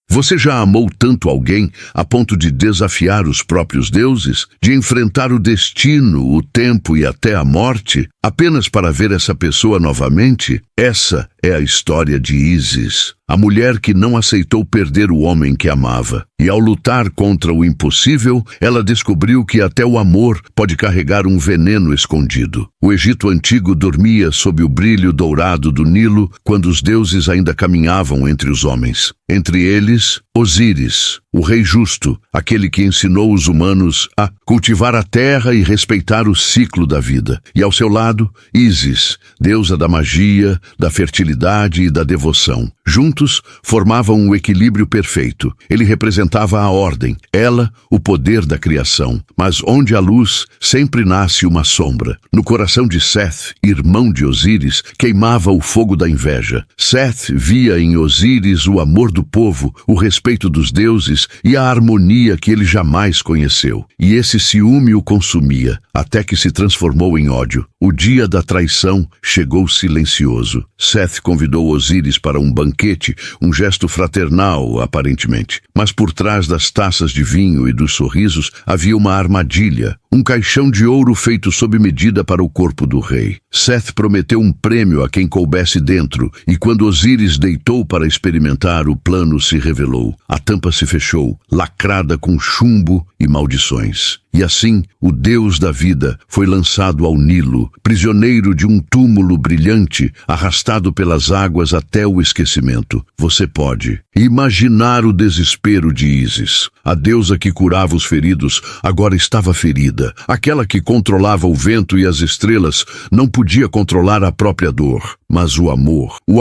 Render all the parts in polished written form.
Você já amou tanto alguém a ponto de desafiar os próprios deuses, de enfrentar o destino, o tempo e até a morte, apenas para ver essa pessoa novamente? Essa é a história de Ísis, a mulher que não aceitou perder o homem que amava. E ao lutar contra o impossível, ela descobriu que até o amor pode carregar um veneno escondido. O Egito antigo dormia sob o brilho dourado do Nilo quando os deuses ainda caminhavam entre os homens. Entre eles, Osíris, o rei justo, aquele que ensinou os humanos a cultivar a terra e respeitar o ciclo da vida. E ao seu lado, Ísis, deusa da magia, da fertilidade e da devoção. Juntos, formavam um equilíbrio perfeito. Ele representava a ordem, ela, o poder da criação. Mas onde há luz, sempre nasce uma sombra. No coração de Seth, irmão de Osíris, queimava o fogo da inveja. Seth via em Osíris o amor do povo, o respeito dos deuses e a harmonia que ele jamais conheceu. E esse ciúme o consumia, até que se transformou em ódio. O dia da traição chegou silencioso. Seth convidou Osíris para um banquete, um gesto fraternal, aparentemente. Mas por trás das taças de vinho e dos sorrisos havia uma armadilha, um caixão de ouro feito sob medida para o corpo do rei. Seth prometeu um prêmio a quem coubesse dentro, e quando Osíris deitou para experimentar, o plano se revelou. A tampa se fechou, lacrada com chumbo e maldições. E assim, o deus da vida foi lançado ao Nilo, prisioneiro de um túmulo brilhante, arrastado pelas águas até o esquecimento. Você pode imaginar o desespero de Ísis. A deusa que curava os feridos agora estava ferida. Aquela que controlava o vento e as estrelas não podia controlar a própria dor. Mas o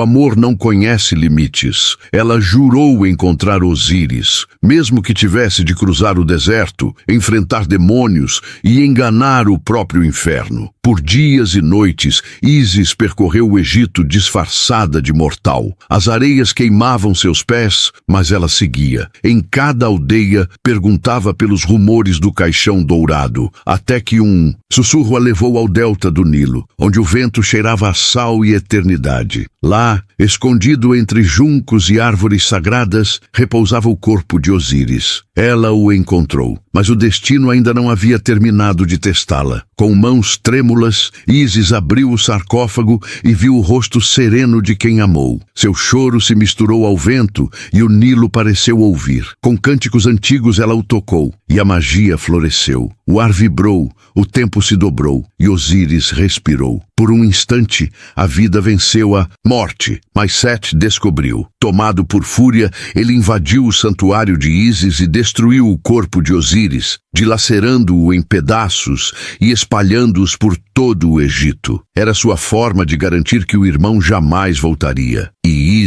amor não conhece limites. Ela jurou encontrar Osíris, mesmo que tivesse de cruzar o deserto, enfrentar demônios e enganar o próprio inferno. Por dias e noites, Ísis percorreu o Egito disfarçada de mortal. As areias queimavam seus pés, mas ela seguia. Em cada aldeia, perguntava pelos rumores do caixão dourado, até que um sussurro a levou ao delta do Nilo, onde o vento cheirava a sal e eternidade. Lá, escondido entre juncos e árvores sagradas, repousava o corpo de Osíris. Ela o encontrou, mas o destino ainda não havia terminado de testá-la. Com mãos trêmulas, Ísis abriu o sarcófago e viu o rosto sereno de quem amou. Seu choro se misturou ao vento e o Nilo pareceu ouvir. Com cânticos antigos ela o tocou e a magia floresceu. O ar vibrou, o tempo se dobrou e Osíris respirou. Por um instante, a vida venceu a morte, mas Seth descobriu. Tomado por fúria, ele invadiu o santuário de Ísis e destruiu o corpo de Osíris, dilacerando-o em pedaços e espalhando-os por todo o Egito. Era sua forma de garantir que o irmão jamais voltaria. E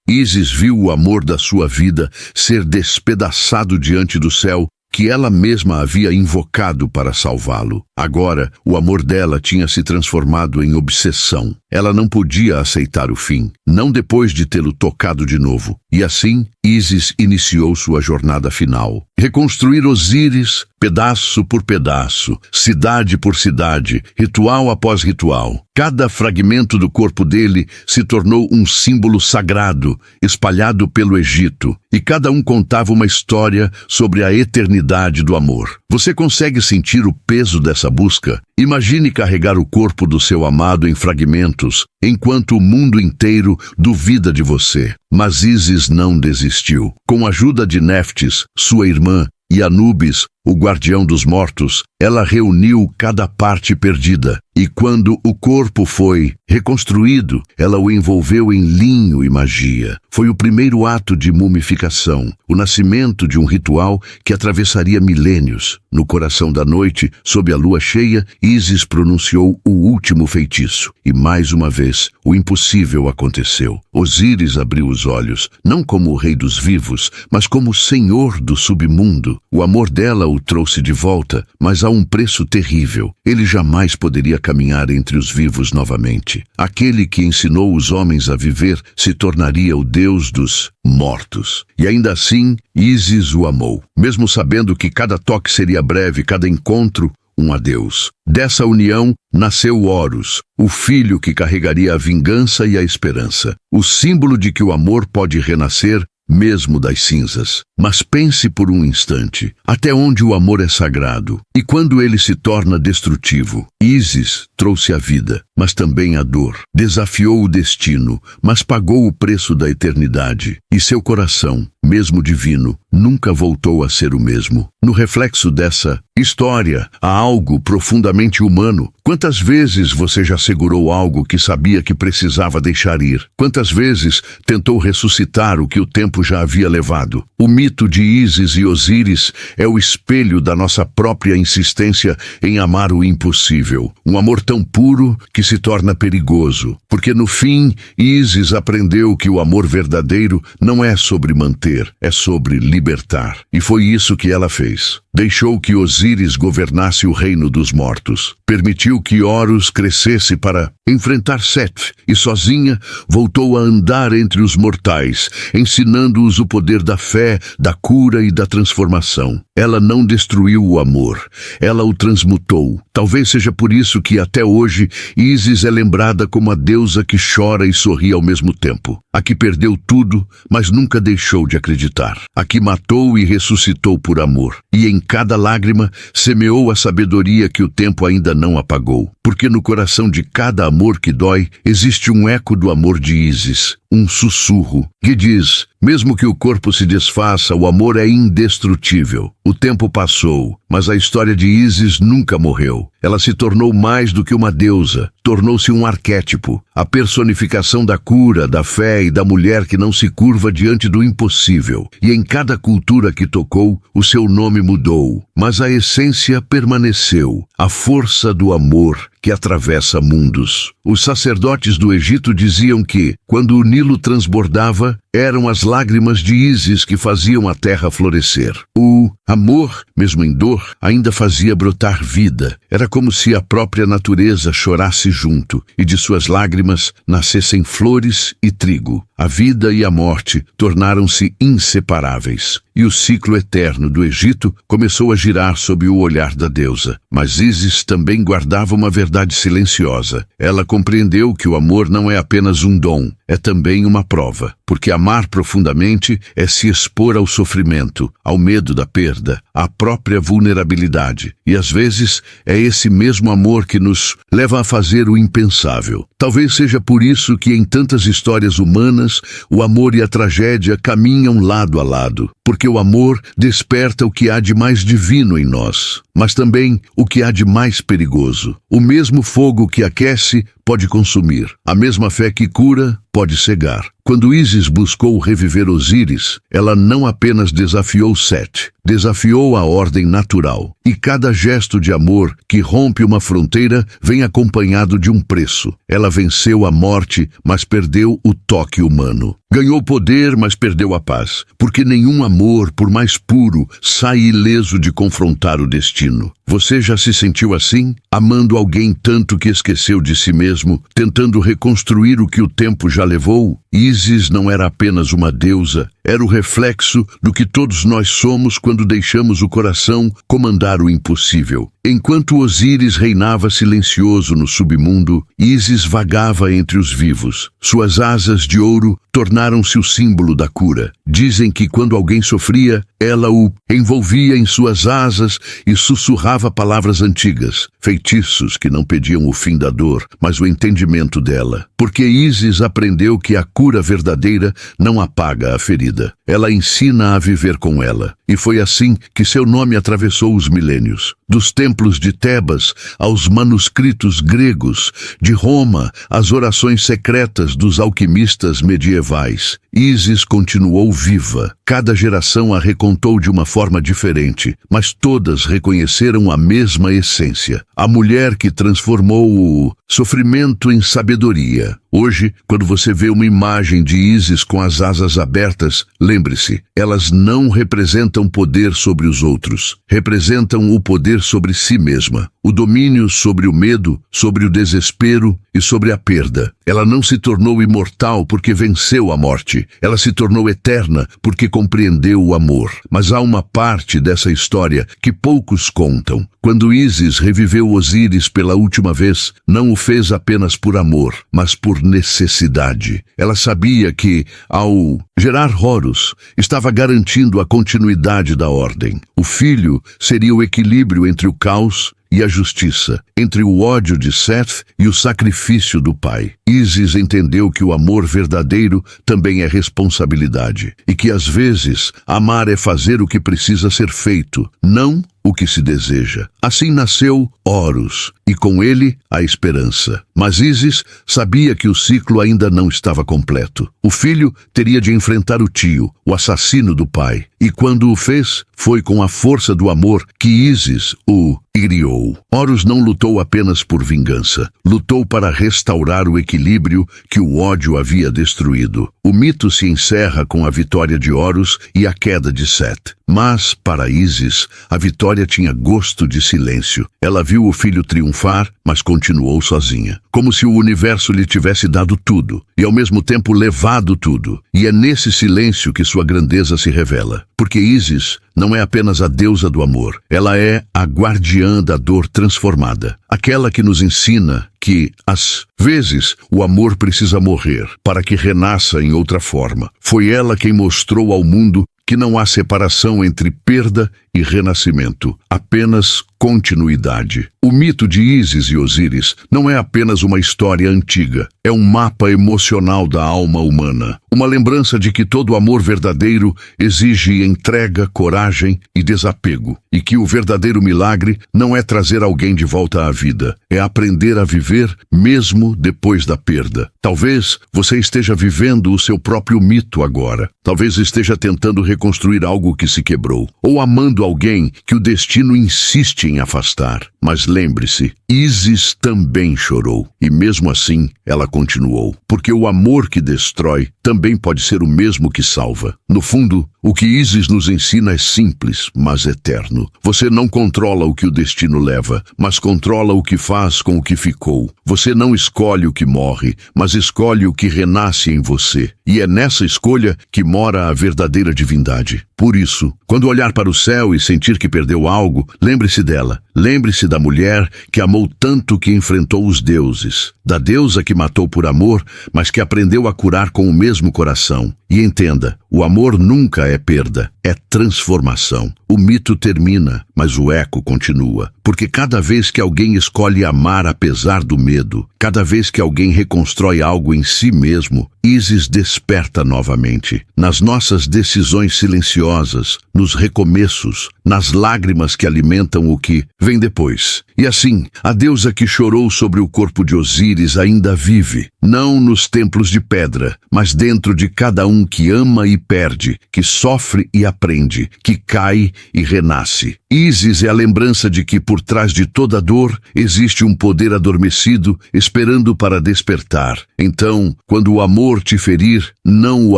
Ísis viu o amor da sua vida ser despedaçado diante do céu, que ela mesma havia invocado para salvá-lo. Agora, o amor dela tinha se transformado em obsessão. Ela não podia aceitar o fim, não depois de tê-lo tocado de novo. E assim, Ísis iniciou sua jornada final. Reconstruir Osíris, pedaço por pedaço, cidade por cidade, ritual após ritual. Cada fragmento do corpo dele se tornou um símbolo sagrado, espalhado pelo Egito, e cada um contava uma história sobre a eternidade do amor. Você consegue sentir o peso dessa busca? Imagine carregar o corpo do seu amado em fragmentos, enquanto o mundo inteiro duvida de você. Mas Ísis não desistiu. Com a ajuda de Néftis, sua irmã, e Anubis, o guardião dos mortos, ela reuniu cada parte perdida. E quando o corpo foi reconstruído, ela o envolveu em linho e magia. Foi o primeiro ato de mumificação, o nascimento de um ritual que atravessaria milênios. No coração da noite, sob a lua cheia, Ísis pronunciou o último feitiço. E mais uma vez, o impossível aconteceu. Osíris abriu os olhos, não como o rei dos vivos, mas como o senhor do submundo. O amor dela o trouxe de volta, mas a um preço terrível. Ele jamais poderia caminhar entre os vivos novamente. Aquele que ensinou os homens a viver se tornaria o Deus dos mortos. E ainda assim, Ísis o amou, mesmo sabendo que cada toque seria breve, cada encontro um adeus. Dessa união nasceu Horus, o filho que carregaria a vingança e a esperança, o símbolo de que o amor pode renascer mesmo das cinzas. Mas pense por um instante, até onde o amor é sagrado, e quando ele se torna destrutivo. Ísis trouxe a vida, mas também a dor. Desafiou o destino, mas pagou o preço da eternidade. E seu coração, mesmo divino, nunca voltou a ser o mesmo. No reflexo dessa história, há algo profundamente humano. Quantas vezes você já segurou algo que sabia que precisava deixar ir? Quantas vezes tentou ressuscitar o que o tempo já havia levado? O mito de Ísis e Osíris é o espelho da nossa própria insistência em amar o impossível. Um amor tão puro que se torna perigoso. Porque no fim, Ísis aprendeu que o amor verdadeiro não é sobre manter, é sobre libertar. E foi isso que ela fez. Deixou que Osíris governasse o reino dos mortos. Permitiu que Horus crescesse para enfrentar Sete e sozinha voltou a andar entre os mortais, ensinando-os o poder da fé, da cura e da transformação. Ela não destruiu o amor, ela o transmutou. Talvez seja por isso que até hoje Ísis é lembrada como a deusa que chora e sorri ao mesmo tempo. A que perdeu tudo, mas nunca deixou de acreditar. A que matou e ressuscitou por amor. E em cada lágrima semeou a sabedoria que o tempo ainda não apagou. Porque no coração de cada amor que dói, existe um eco do amor de Ísis, um sussurro, que diz: mesmo que o corpo se desfaça, o amor é indestrutível. O tempo passou, mas a história de Ísis nunca morreu. Ela se tornou mais do que uma deusa, tornou-se um arquétipo, a personificação da cura, da fé e da mulher que não se curva diante do impossível. E em cada cultura que tocou, o seu nome mudou, mas a essência permaneceu, a força do amor que atravessa mundos. Os sacerdotes do Egito diziam que, quando o Nilo transbordava, eram as lágrimas de Ísis que faziam a terra florescer. O amor, mesmo em dor, ainda fazia brotar vida. Era como se a própria natureza chorasse junto, e de suas lágrimas nascessem flores e trigo. A vida e a morte tornaram-se inseparáveis. E o ciclo eterno do Egito começou a girar sob o olhar da deusa. Mas Ísis também guardava uma verdade silenciosa. Ela compreendeu que o amor não é apenas um dom, é também uma prova. Porque amar profundamente é se expor ao sofrimento, ao medo da perda, à própria vulnerabilidade. E às vezes é esse mesmo amor que nos leva a fazer o impensável. Talvez seja por isso que em tantas histórias humanas, o amor e a tragédia caminham lado a lado. Porque o amor desperta o que há de mais divino em nós, mas também o que há de mais perigoso. O mesmo fogo que aquece pode consumir. A mesma fé que cura pode cegar. Quando Ísis buscou reviver Osíris, ela não apenas desafiou Sete, desafiou a ordem natural. E cada gesto de amor que rompe uma fronteira vem acompanhado de um preço. Ela venceu a morte, mas perdeu o toque humano. Ganhou poder, mas perdeu a paz. Porque nenhum amor, por mais puro, sai ileso de confrontar o destino. Você já se sentiu assim? Amando alguém tanto que esqueceu de si mesmo, tentando reconstruir o que o tempo já levou? Ísis não era apenas uma deusa, era o reflexo do que todos nós somos quando deixamos o coração comandar o impossível. Enquanto Osíris reinava silencioso no submundo, Ísis vagava entre os vivos. Suas asas de ouro tornaram-se o símbolo da cura. Dizem que quando alguém sofria, ela o envolvia em suas asas e sussurrava palavras antigas, feitiços que não pediam o fim da dor, mas o entendimento dela. Porque Ísis aprendeu que a cura verdadeira não apaga a ferida. Ela ensina a viver com ela. E foi assim que seu nome atravessou os milênios. Dos templos de Tebas aos manuscritos gregos, de Roma às orações secretas dos alquimistas medievais, Ísis continuou viva. Cada geração a recontou de uma forma diferente, mas todas reconheceram a mesma essência. A mulher que transformou o sofrimento em sabedoria. Hoje, quando você vê uma imagem de Ísis com as asas abertas, lembre-se, elas não representam representam poder sobre os outros, representam o poder sobre si mesma, o domínio sobre o medo, sobre o desespero e sobre a perda. Ela não se tornou imortal porque venceu a morte. Ela se tornou eterna porque compreendeu o amor. Mas há uma parte dessa história que poucos contam. Quando Ísis reviveu Osíris pela última vez, não o fez apenas por amor, mas por necessidade. Ela sabia que, ao gerar Horus, estava garantindo a continuidade da ordem. O filho seria o equilíbrio entre o caos e a justiça, entre o ódio de Seth e o sacrifício do pai. Ísis entendeu que o amor verdadeiro também é responsabilidade, e que às vezes amar é fazer o que precisa ser feito, não o que se deseja. Assim nasceu Horus, e com ele a esperança. Mas Ísis sabia que o ciclo ainda não estava completo. O filho teria de enfrentar o tio, o assassino do pai. E quando o fez, foi com a força do amor que Ísis o criou. Horus não lutou apenas por vingança. Lutou para restaurar o equilíbrio que o ódio havia destruído. O mito se encerra com a vitória de Horus e a queda de Seth. Mas, para Ísis, a vitória tinha gosto de silêncio. Ela viu o filho triunfar, mas continuou sozinha. Como se o universo lhe tivesse dado tudo, e ao mesmo tempo levado tudo. E é nesse silêncio que sua grandeza se revela. Porque Ísis não é apenas a deusa do amor. Ela é a guardiã da dor transformada. Aquela que nos ensina que, às vezes, o amor precisa morrer para que renasça em outra forma. Foi ela quem mostrou ao mundo que não há separação entre perda e renascimento, apenas continuidade. O mito de Ísis e Osíris não é apenas uma história antiga, é um mapa emocional da alma humana, uma lembrança de que todo amor verdadeiro exige entrega, coragem e desapego, e que o verdadeiro milagre não é trazer alguém de volta à vida, é aprender a viver mesmo depois da perda. Talvez você esteja vivendo o seu próprio mito agora, talvez esteja tentando reconstruir algo que se quebrou, ou amando alguém que o destino insiste em afastar. Mas lembre-se, Ísis também chorou, e mesmo assim ela continuou, porque o amor que destrói também pode ser o mesmo que salva. No fundo, o que Ísis nos ensina é simples, mas eterno. Você não controla o que o destino leva, mas controla o que faz com o que ficou. Você não escolhe o que morre, mas escolhe o que renasce em você. E é nessa escolha que mora a verdadeira divindade. Por isso, quando olhar para o céu e sentir que perdeu algo, lembre-se dela. Lembre-se da mulher que amou tanto que enfrentou os deuses, da deusa que matou por amor, mas que aprendeu a curar com o mesmo coração. E entenda, o amor nunca é perda, é transformação. O mito termina, mas o eco continua. Porque cada vez que alguém escolhe amar apesar do medo, cada vez que alguém reconstrói algo em si mesmo, Ísis desperta novamente. Nas nossas decisões silenciosas, nos recomeços, nas lágrimas que alimentam o que vem depois. E assim, a deusa que chorou sobre o corpo de Osíris ainda vive, não nos templos de pedra, mas dentro de cada um que ama e perde, que sofre e aprende, que cai e renasce. Ísis é a lembrança de que por trás de toda dor existe um poder adormecido esperando para despertar. Então, quando o amor te ferir, não o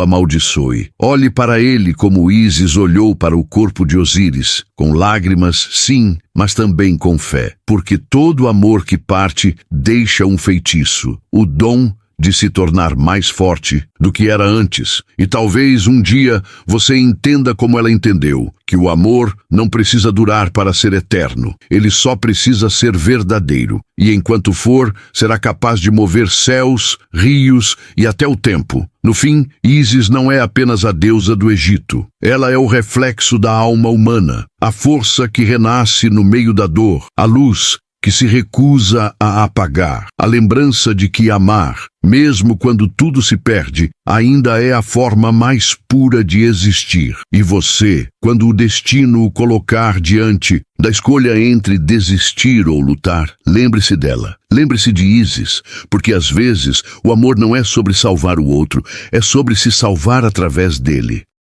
amaldiçoe. Olhe para ele como Ísis olhou para o corpo de Osíris, com lágrimas, sim, mas também com fé. Porque todo amor que parte deixa um feitiço, o dom de se tornar mais forte do que era antes. E talvez um dia você entenda como ela entendeu, que o amor não precisa durar para ser eterno. Ele só precisa ser verdadeiro. E enquanto for, será capaz de mover céus, rios e até o tempo. No fim, Ísis não é apenas a deusa do Egito. Ela é o reflexo da alma humana, a força que renasce no meio da dor, a luz que se recusa a apagar, a lembrança de que amar, mesmo quando tudo se perde, ainda é a forma mais pura de existir. E você, quando o destino o colocar diante da escolha entre desistir ou lutar, lembre-se dela. Lembre-se de Ísis, porque às vezes o amor não é sobre salvar o outro, é sobre se salvar através dele.